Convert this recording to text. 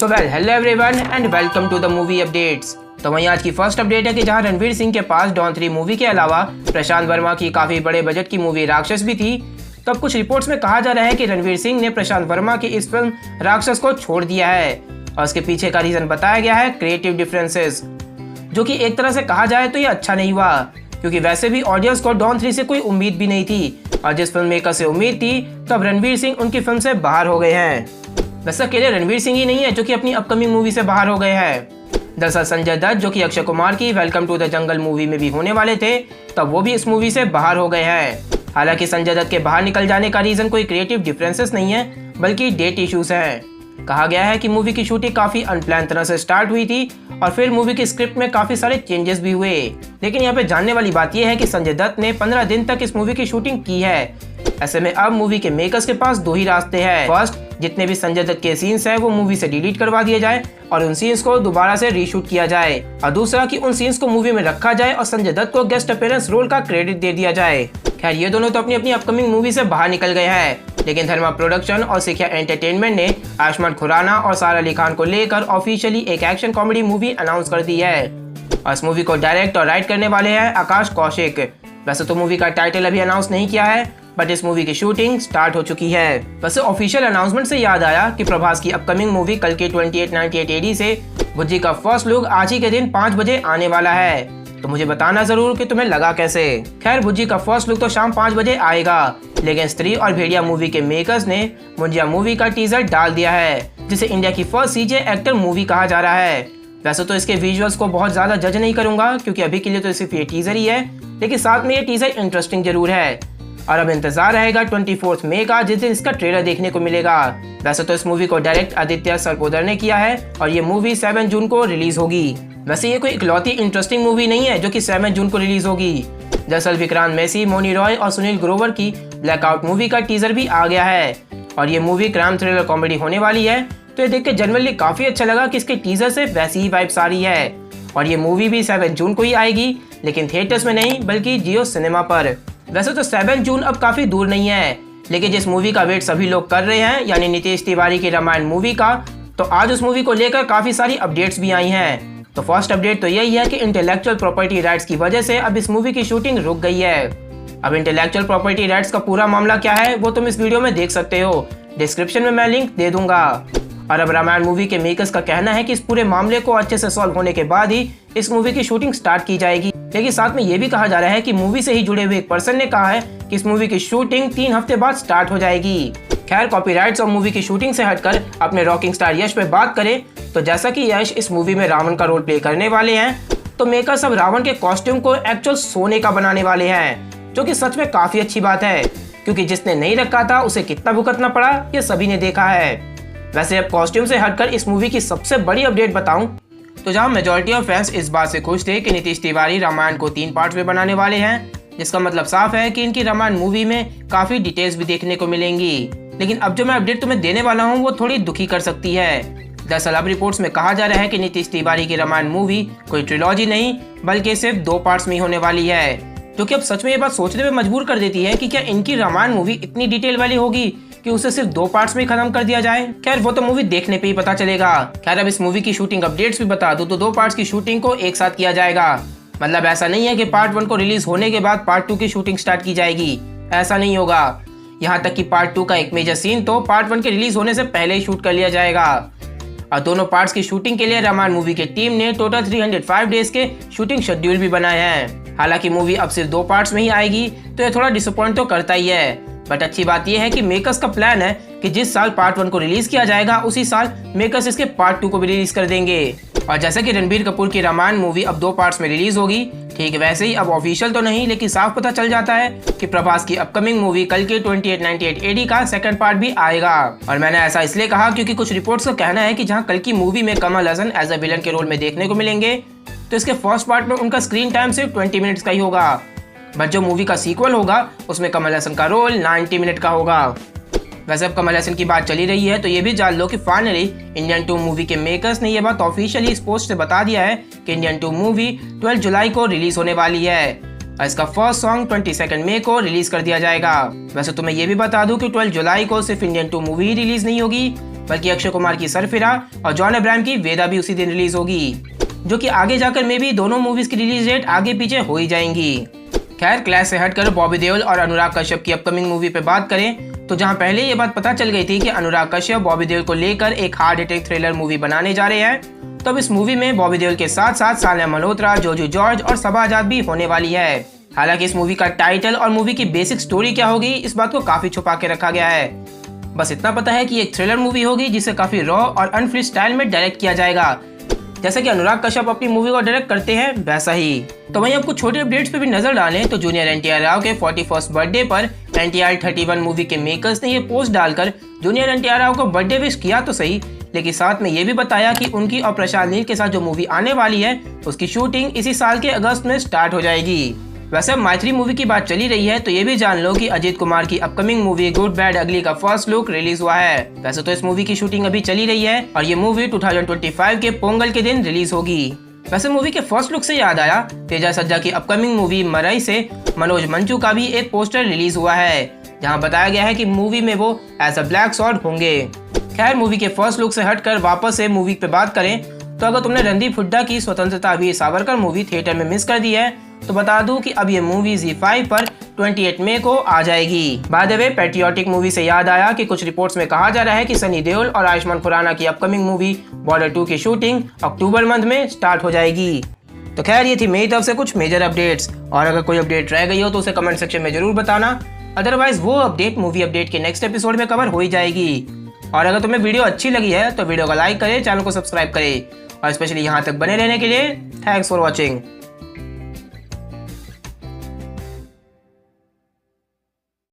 Hello everyone and welcome to the movie updates. तो वहीं आज की फर्स्ट अपडेट है कि जहां रणवीर सिंह के पास डॉन 3 मूवी के अलावा प्रशांत वर्मा की काफी बड़े बजट की मूवी राक्षस भी थी, तो अब कुछ रिपोर्ट्स में कहा जा रहा है कि रणवीर सिंह ने प्रशांत वर्मा की इस फिल्म राक्षस को छोड़ दिया है और उसके पीछे का रीजन बताया गया है क्रिएटिव डिफरेंसेस, जो कि एक तरह से कहा जाए तो ये अच्छा नहीं हुआ, क्योंकि वैसे भी ऑडियंस को डॉन 3 से कोई उम्मीद भी नहीं थी और जिस फिल्म मेकर से उम्मीद थी तब रणवीर सिंह उनकी फिल्म से बाहर हो गए हैं। वैसे अकेले रणवीर सिंह ही नहीं है जो कि अपनी अपकमिंग मूवी से बाहर हो गए हैं। दरअसल संजय दत्त, जो कि अक्षय कुमार की welcome to the jungle movie में भी होने वाले थे, तब वो भी इस मूवी से बाहर हो गए हैं। हालांकि संजय दत्त के बाहर निकल जाने का रीजन कोई क्रिएटिव डिफरेंसेस नहीं है, बल्कि डेट इश्यूज हैं। कहा गया है कि मूवी की शूटिंग काफी अनप्लान तरह से स्टार्ट हुई थी और फिर मूवी की स्क्रिप्ट में काफी सारे चेंजेस भी हुए। लेकिन यहाँ पे जानने वाली बात यह है कि संजय दत्त ने 15 दिन तक इस मूवी की शूटिंग की है। ऐसे में अब मूवी के मेकर्स के पास दो ही रास्ते हैं। फर्स्ट, जितने भी संजय दत्त के सीन्स हैं वो मूवी से डिलीट करवा दिए जाए और उन सीन्स को दोबारा से रीशूट किया जाए, और दूसरा कि उन सीन्स को मूवी में रखा जाए और संजय दत्त को गेस्ट अपीयरेंस रोल का क्रेडिट दे दिया जाए। खैर, ये दोनों तो अपनी अपनी अपकमिंग मूवी से बाहर निकल गए हैं, लेकिन धर्मा प्रोडक्शन और सिखिया एंटरटेनमेंट ने आयुष्मान खुराना और सारा अली खान को लेकर ऑफिशियली एक एक्शन कॉमेडी मूवी अनाउंस कर दी है और इस मूवी को डायरेक्ट और राइट करने वाले हैं आकाश कौशिक। वैसे तो मूवी का टाइटल अभी अनाउंस नहीं किया है, बट इस मूवी की शूटिंग स्टार्ट हो चुकी है। वैसे ऑफिशियल अनाउंसमेंट से याद आया कि प्रभास की अपकमिंग मूवी कल के 2898 AD से भुज्जी का फर्स्ट लुक आज ही के दिन 5 बजे आने वाला है, तो मुझे बताना जरूर कि तुम्हें लगा कैसे। खैर, भुज्जी का फर्स्ट लुक तो शाम 5 बजे आएगा, लेकिन स्त्री और भेड़िया मूवी के मेकर्स ने मुंजिया मूवी का टीजर डाल दिया है, जिसे इंडिया की फर्स्ट CG एक्टर मूवी कहा जा रहा है। वैसे तो इसके विजुअल्स को बहुत ज्यादा जज नहीं करूंगा, क्योंकि अभी के लिए तो सिर्फ ये टीजर ही है, लेकिन साथ में ये टीजर इंटरेस्टिंग जरूर है और अब इंतजार रहेगा 24 मई का, जिस दिन इसका ट्रेलर देखने को मिलेगा। वैसे तो इस मूवी को डायरेक्ट आदित्य सरपोदर ने किया है और ये मूवी 7 जून को रिलीज होगी। वैसे ये कोई इकलौती इंटरेस्टिंग मूवी नहीं है जो कि 7 जून को रिलीज होगी। दरअसल विक्रांत मैसी, मोनी रॉय और सुनील ग्रोवर की ब्लैकआउट मूवी का टीजर भी आ गया है और ये मूवी क्राइम थ्रिलर कॉमेडी होने वाली है, तो ये देख के जनरली काफी अच्छा लगा कि इसके टीजर से वैसी ही वाइब्स आ रही है और ये मूवी भी 7 जून को ही आएगी, लेकिन थिएटर्स में नहीं बल्कि जियो सिनेमा पर। वैसे तो 7 जून अब काफी दूर नहीं है, लेकिन जिस मूवी का वेट सभी लोग कर रहे हैं, यानी नीतीश तिवारी की रामायण मूवी का, तो आज उस मूवी को लेकर काफी सारी अपडेट्स भी आई हैं। तो फर्स्ट अपडेट तो यही है कि इंटेलेक्चुअल प्रॉपर्टी राइट्स की वजह से अब इस मूवी की शूटिंग रुक गई है। अब इंटेलेक्चुअल प्रॉपर्टी राइट्स का पूरा मामला क्या है वो तुम इस वीडियो में देख सकते हो, डिस्क्रिप्शन में मैं लिंक दे दूंगा। और अब रामायण मूवी के मेकर्स का कहना है कि इस पूरे मामले को अच्छे से सॉल्व होने के बाद ही इस मूवी की शूटिंग स्टार्ट की जाएगी, लेकिन साथ में ये भी कहा जा रहा है कि मूवी से ही जुड़े हुए एक पर्सन ने कहा है कि इस मूवी की शूटिंग 3 हफ्ते बाद स्टार्ट हो जाएगी। खैर, कॉपीराइट्स और मूवी की शूटिंग से हटकर अपने रॉकिंग स्टार यश पे बात करें तो जैसा कि यश इस मूवी में रावण का रोल प्ले करने वाले हैं, तो मेकर्स अब रावण के कॉस्ट्यूम को एक्चुअल सोने का बनाने वाले हैं, जो कि सच में काफी अच्छी बात है, क्योंकि जिसने नहीं रखा था उसे कितना भुगतना पड़ा ये सभी ने देखा है। वैसे अब कॉस्ट्यूम से हटकर इस मूवी की सबसे बड़ी अपडेट बताऊं तो जहां मेजॉरिटी ऑफ फैंस इस बात से खुश थे कि नीतीश तिवारी रामायण को 3 पार्ट्स में बनाने वाले हैं, जिसका मतलब साफ है कि इनकी रामायण मूवी में काफी डिटेल्स भी देखने को मिलेंगी। लेकिन अब जो मैं अपडेट तुम्हें देने वाला हूँ वो थोड़ी दुखी कर सकती है। दरअसल अब रिपोर्ट्स में कहा जा रहा है कि नीतीश तिवारी की रामायण मूवी कोई ट्रिलॉजी नहीं बल्कि सिर्फ 2 पार्ट्स में ही होने वाली है, जो कि अब सच में ये बात सोचने में मजबूर कर देती है कि क्या इनकी रामायण मूवी इतनी डिटेल वाली होगी कि उसे सिर्फ 2 पार्ट्स में खत्म कर दिया जाए। खैर, वो तो मूवी देखने पे ही पता चलेगा। खैर, अब इस मूवी की शूटिंग अपडेट्स भी बता दूं तो 2 पार्ट्स की शूटिंग को एक साथ किया जाएगा। मतलब ऐसा नहीं है कि पार्ट 1 को रिलीज होने के बाद पार्ट 2 की शूटिंग स्टार्ट की जाएगी, ऐसा नहीं होगा। यहाँ तक कि पार्ट 2 का एक मेजर सीन तो पार्ट 1 के रिलीज होने से पहले ही शूट कर लिया जाएगा और दोनों पार्ट्स की शूटिंग के लिए रामायण मूवी की टीम ने टोटल 305 डेज के शूटिंग शेड्यूल भी बनाए हैं। हालांकि मूवी अब सिर्फ 2 पार्ट्स में ही आएगी, तो ये थोड़ा डिसअपॉइंट तो करता ही है, बट अच्छी बात यह है कि मेकर्स का प्लान है कि जिस साल पार्ट 1 को रिलीज किया जाएगा उसी साल मेकर्स इसके पार्ट 2 को भी रिलीज कर देंगे। और जैसे कि रणबीर कपूर की रामायण मूवी अब 2 पार्ट्स में रिलीज होगी, ठीक वैसे ही अब ऑफिशियल तो नहीं लेकिन साफ पता चल जाता है कि प्रभास की अपकमिंग मूवी कल के 2898 AD का सेकंड पार्ट भी आएगा। और मैंने ऐसा इसलिए कहा क्योंकि कुछ रिपोर्ट्स का कहना है कि जहां कल की मूवी में Kamal Haasan as a villain के रोल में देखने को मिलेंगे, तो इसके फर्स्ट पार्ट में उनका स्क्रीन टाइम सिर्फ 20 मिनट्स का ही होगा, बट जो मूवी का सीक्वल होगा उसमें कमल हसन का रोल 90 मिनट का होगा। वैसे अब कमल हसन की बात चली रही है तो ये भी जान लो कि फाइनली इंडियन 2 मूवी के मेकर्स ने यह बात ऑफिशियली इस पोस्ट से बता दिया है कि इंडियन 2 मूवी 12 जुलाई को रिलीज होने वाली है और इसका फर्स्ट सॉन्ग 22 मई को रिलीज कर दिया जाएगा। वैसे तो मैं ये भी बता दूं कि 12 जुलाई को सिर्फ इंडियन 2 मूवी ही रिलीज नहीं होगी, बल्कि अक्षय कुमार की सरफिरा और जॉन अब्राहम की वेदा भी उसी दिन रिलीज होगी, जो कि आगे जाकर में भी दोनों मूवीज की रिलीज डेट आगे पीछे हो ही जाएंगी। खैर, क्लैश से हटकर बॉबी देओल और अनुराग कश्यप की अपकमिंग मूवी पे बात करें तो जहां पहले ये बात पता चल गई थी कि अनुराग कश्यप बॉबी देओल को लेकर एक हार्ड हिटिंग थ्रिलर मूवी बनाने जा रहे हैं, तो अब इस मूवी में बॉबी देओल के साथ साथ सानिया मल्होत्रा, जोजू जॉर्ज और सबा आजाद भी होने वाली है। हालांकि इस मूवी का टाइटल और मूवी की बेसिक स्टोरी क्या होगी, इस बात को काफी छुपा के रखा गया है। बस इतना पता है कि एक थ्रिलर मूवी होगी जिसे काफी रॉ और अनफ्री स्टाइल में डायरेक्ट किया जाएगा, जैसा कि अनुराग कश्यप अपनी मूवी को डायरेक्ट करते हैं वैसा ही। तो वहीं अब कुछ छोटे अपडेट्स पे भी नजर डालें तो जूनियर एनटीआर राव के 41st बर्थडे पर एनटीआर 31 मूवी के मेकर्स ने ये पोस्ट डालकर जूनियर एनटीआर राव को बर्थडे विश किया तो सही, लेकिन साथ में ये भी बताया कि उनकी और प्रशांत नील के साथ जो मूवी आने वाली है उसकी शूटिंग इसी साल के अगस्त में स्टार्ट हो जाएगी। वैसे अब माइत्री मूवी की बात चली रही है तो ये भी जान लो कि अजीत कुमार की अपकमिंग मूवी गुड बैड अगली का फर्स्ट लुक रिलीज हुआ है। वैसे तो इस मूवी की शूटिंग अभी चली रही है और ये मूवी 2025 के पोंगल के दिन रिलीज होगी। वैसे मूवी के फर्स्ट लुक से याद आया, तेजा सज्जा की अपकमिंग मूवी मरई से मनोज मंचू का भी एक पोस्टर रिलीज हुआ है, जहाँ बताया गया है कि मूवी में वो एज अ ब्लैक सॉर्ड होंगे। खैर, मूवी के फर्स्ट लुक से हटकर वापस से मूवी पे बात करें तो अगर तुमने रणदीप हुड्डा की स्वतंत्रता वीर सावरकर मूवी थिएटर में मिस कर दी है तो बता दूं कि अब ये मूवी ZEE5 पर 28 मई को आ जाएगी। By the way, patriotic movie से याद आया कि कुछ रिपोर्ट्स में कहा जा रहा है कि सनी देओल और आयुष्मान खुराना की अपकमिंग मूवी बॉर्डर 2 की शूटिंग अक्टूबर मंथ में स्टार्ट हो जाएगी। तो खैर, ये थी मेरी तरफ से कुछ मेजर अपडेट्स, और अगर कोई अपडेट रह गई हो तो उसे कमेंट सेक्शन में जरूर बताना, अदरवाइज वो अपडेट मूवी अपडेट के नेक्स्ट एपिसोड में कवर हो ही जाएगी। और अगर तुम्हें वीडियो अच्छी लगी है तो वीडियो को लाइक करें, चैनल को सब्सक्राइब करें, और स्पेशली यहाँ तक बने रहने के लिए थैंक्स फॉर वॉचिंग।